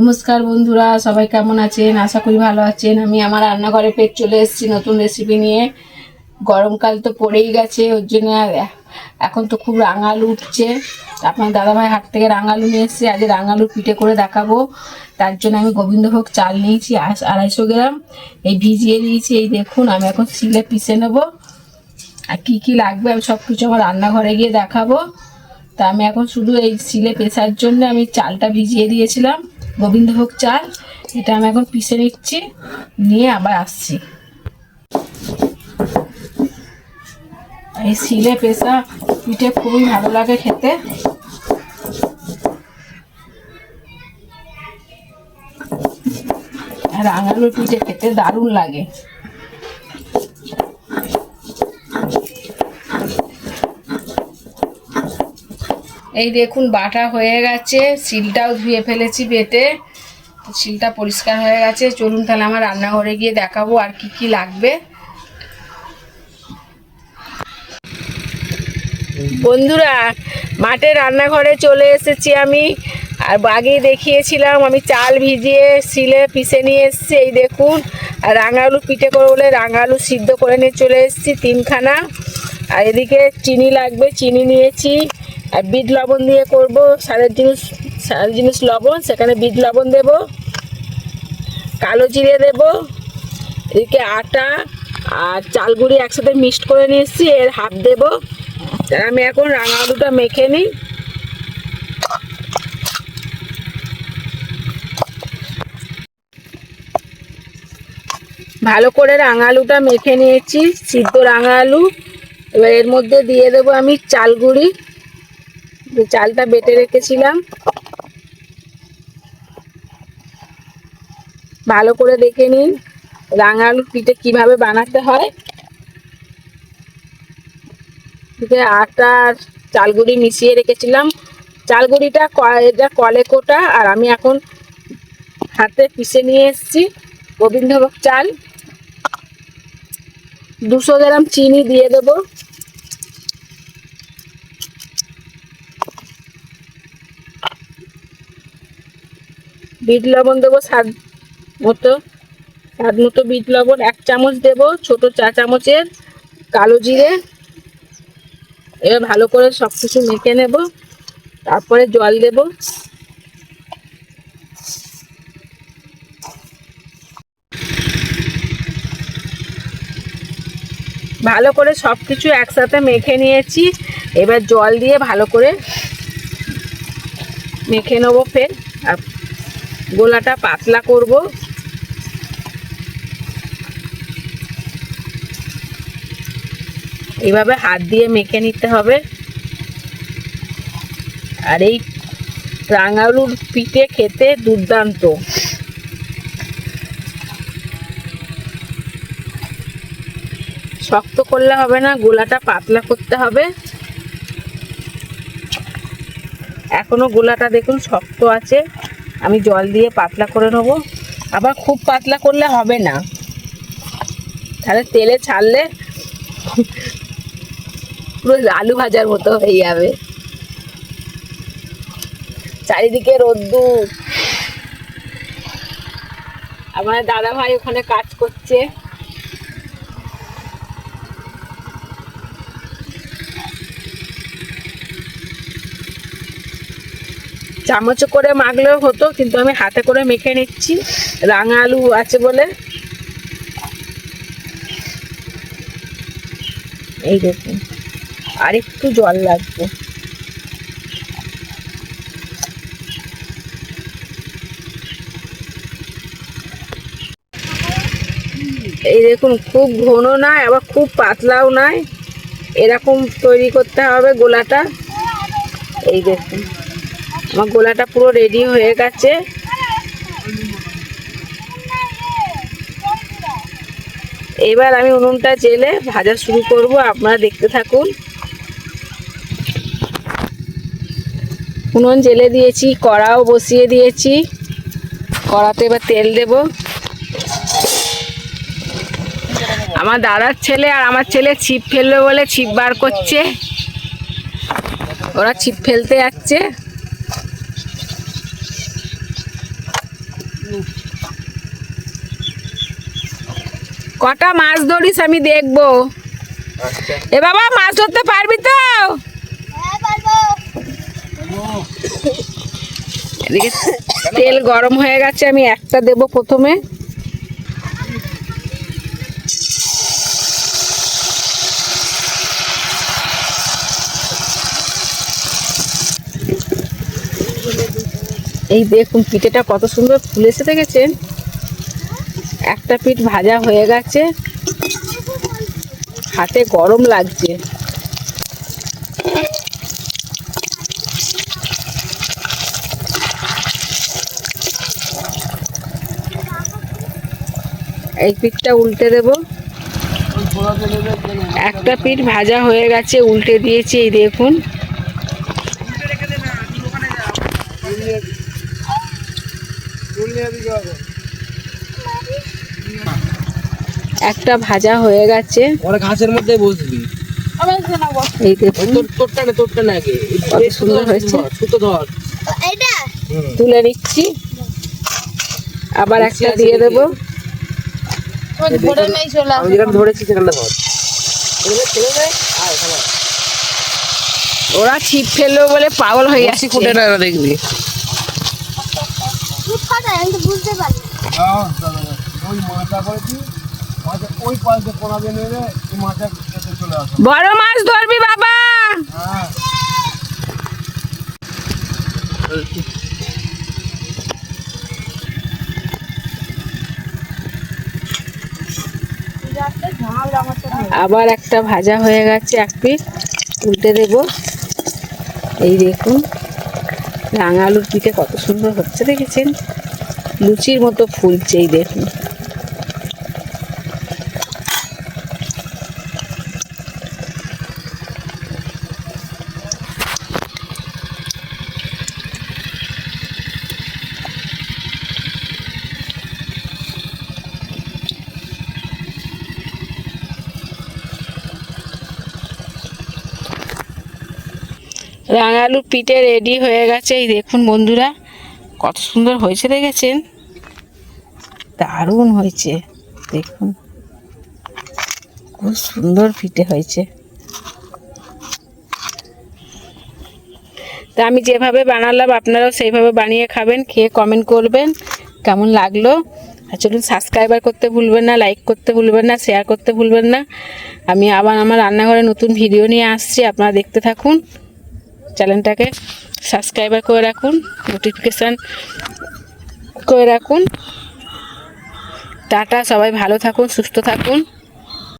নমস্কার বন্ধুরা, সবাই কেমন আছেন? আশা করি ভালো আছেন। আমি আমার রান্নাঘরে ফের চলে এসেছি নতুন রেসিপি নিয়ে। গরমকাল তো পড়েই গেছে, ওর জন্য এখন তো খুব রাঙালু উঠছে। আপনার দাদাভাই হাট থেকে রাঙালু নিয়ে এসেছে, আজ রাঙালু পিঠে করে দেখাবো। তার জন্য আমি গোবিন্দভোগ চাল নিয়েছি 250 গ্রাম, এই ভিজিয়ে দিয়েছি। এই দেখুন, আমি এখন শিলে পিষে নেবো। আর কী কী লাগবে আমি সব কিছু আমার রান্নাঘরে গিয়ে দেখাবো। তা আমি এখন শুধু এই শিলে পেশার জন্য আমি চালটা ভিজিয়ে দিয়েছিলাম, গোবিন্দভোগ চাল। এটা আমি এখন পিষে নিচ্ছি, নিয়ে আবার আসছি। এই শিলে পেশা পিঠে খুবই ভালো লাগে খেতে। আর রাঙালু পিঠে খেতে দারুণ লাগে। এই দেখুন, বাটা হয়ে গেছে, শিলটাও ধুয়ে ফেলেছি বেটে। শিলটা পরিষ্কার হয়ে গেছে। চলুন তাহলে আমার রান্নাঘরে গিয়ে দেখাবো আর কি কি লাগবে। বন্ধুরা, মাঠে রান্নাঘরে চলে এসেছি আমি। আর আগেই দেখিয়েছিলাম আমি চাল ভিজিয়ে শিলে পিষে নিয়ে এসেছি। এই দেখুন, আর রাঙালু পিঠে করে বলে রাঙালু সিদ্ধ করে নিয়ে চলে এসেছি 3খানা। আর এদিকে চিনি লাগবে, চিনি নিয়েছি। আর বিট লবণ দিয়ে করব, সারের জিনিস লবণ, সেখানে বিট লবণ দেব। কালো জিরে দেব। এদিকে আটা আর চাল গুঁড়ি একসাথে মিক্সড করে নিয়ে এসেছি, এর হাফ দেব। আমি এখন রাঙালুটা মেখে নিই। ভালো করে রাঙালুটা মেখে নিয়েছি, সিদ্ধ রাঙালু। এবার এর মধ্যে দিয়ে দেবো আমি চাল গুঁড়ি, চালটা বেটে রেখেছিলাম। ভালো করে দেখে নিন রাঙালু পিঠে কিভাবে বানাতে হয়। আটা আর চাল গুঁড়ি মিশিয়ে রেখেছিলাম। চাল গুঁড়িটা এটা কলে কোটা, আর আমি এখন হাতে পিষে নিয়ে এসেছি গোবিন্দভোগ চাল। 200 গ্রাম চিনি দিয়ে দেবো। বিট লবণ দেবো স্বাদ মতো বিট লবণ 1 চামচ দেবো, ছোট চা চামচের কালো জিরে। এবার ভালো করে সব কিছু মেখে নেব, তারপরে জল দেব। ভালো করে সব কিছু একসাথে মেখে নিয়েছি। এবার জল দিয়ে ভালো করে মেখে নেবো। ফের আর গোলাটা পাতলা করব। এইভাবে হাত দিয়ে মেখে নিতে হবে। আর এই রাঙালুর পিঠে খেতে দুর্দান্ত। শক্ত করলে হবে না, গোলাটা পাতলা করতে হবে। এখনো গোলাটা দেখুন শক্ত আছে, আমি জল দিয়ে পাতলা করে নেবো। আবার খুব পাতলা করলে হবে না, তাহলে তেলে ছাড়লে পুরো আলু ভাজার মতো হয়ে যাবে। চারিদিকে রোদ্দুর। আমার দাদা ভাই ওখানে কাজ করছে। চামচ করে মাখলেও হতো, কিন্তু আমি হাতে করে মেখে নিচ্ছি, রাঙা আলু আছে বলে। এই দেখুন, আর একটু জল লাগবে। এই দেখুন, খুব ঘন নয় আবার খুব পাতলাও নয়, এরকম তৈরি করতে হবে গোলাটা। এই দেখুন, আমার গোলাটা পুরো রেডি হয়ে গেছে। এবার আমি উনুনটা জেলে ভাজা শুরু করব, আপনারা দেখতে থাকুন। উনুন জেলে দিয়েছি, কড়াও বসিয়ে দিয়েছি। কড়াতে এবার তেল দেব। আমার দাদার ছেলে আর আমার ছেলে ছিপ ফেলবে বলে ছিপ বার করছে, ওরা ছিপ ফেলতে যাচ্ছে। কটা মাছ ধরিস আমি দেখবো। এ বাবা মাছ ধরতে পারবি তো? এদিকে তেল গরম হয়ে গেছে, আমি একটা দেব প্রথমে। এই দেখুন পিঠেটা কত সুন্দর ফুলেছে দেখেছেন। একটা পিঠ ভাজা হয়ে গেছে, হাতে গরম লাগছে। এই পিঠটা উল্টে দেব। একটা পিঠ ভাজা হয়ে গেছে, উল্টে দিয়েছি। এই দেখুন একটা ভাজা হয়ে গেছে। ওরা ঘাসের মধ্যে বসবি। এই দেখুন তোরটা না আগে কত সুন্দর হয়েছে। সুতো ধর, তুলে নিচ্ছি, আবার একটা দিয়ে দেবো। আমি যেখানে ধরেছি সেখানে ধর। ওরা ছিপ ফেললো বলে পাগল হয়ে যাচ্ছে। ফুটে না দেখবি। ওই মাথা করেছি, মাথা ওই পাশে কোনাবে নেবে, এই মাথা চলে আসে। বড় মাছ ধরবি বাবা। হ্যাঁ আবার একটা ভাজা হয়ে গেছে, এক পিস উল্টে দেব। এই দেখুন রাঙা আলুর পিঠে কত সুন্দর হচ্ছে দেখেছেন, লুচির মতো ফুলছে। এই দেখুন রাঙা আলুর পিঠে রেডি হয়ে গেছে। এই দেখুন বন্ধুরা কত সুন্দর হয়েছে দেখেছেন, দারুণ হয়েছে। দেখুন খুব সুন্দর পিঠে হয়েছে। তা আমি যেভাবে বানালাম আপনারাও সেইভাবে বানিয়ে খাবেন, খেয়ে কমেন্ট করবেন কেমন লাগলো। আর চলুন সাবস্ক্রাইবার করতে ভুলবেন না, লাইক করতে ভুলবেন না, শেয়ার করতে ভুলবেন না। আমি আবার আমার রান্নাঘরে নতুন ভিডিও নিয়ে আসছি, আপনারা দেখতে থাকুন। চ্যানেলটাকে সাবস্ক্রাইবার করে রাখুন, নোটিফিকেশান করে রাখুন। টাটা, সবাই ভালো থাকুন, সুস্থ থাকুন।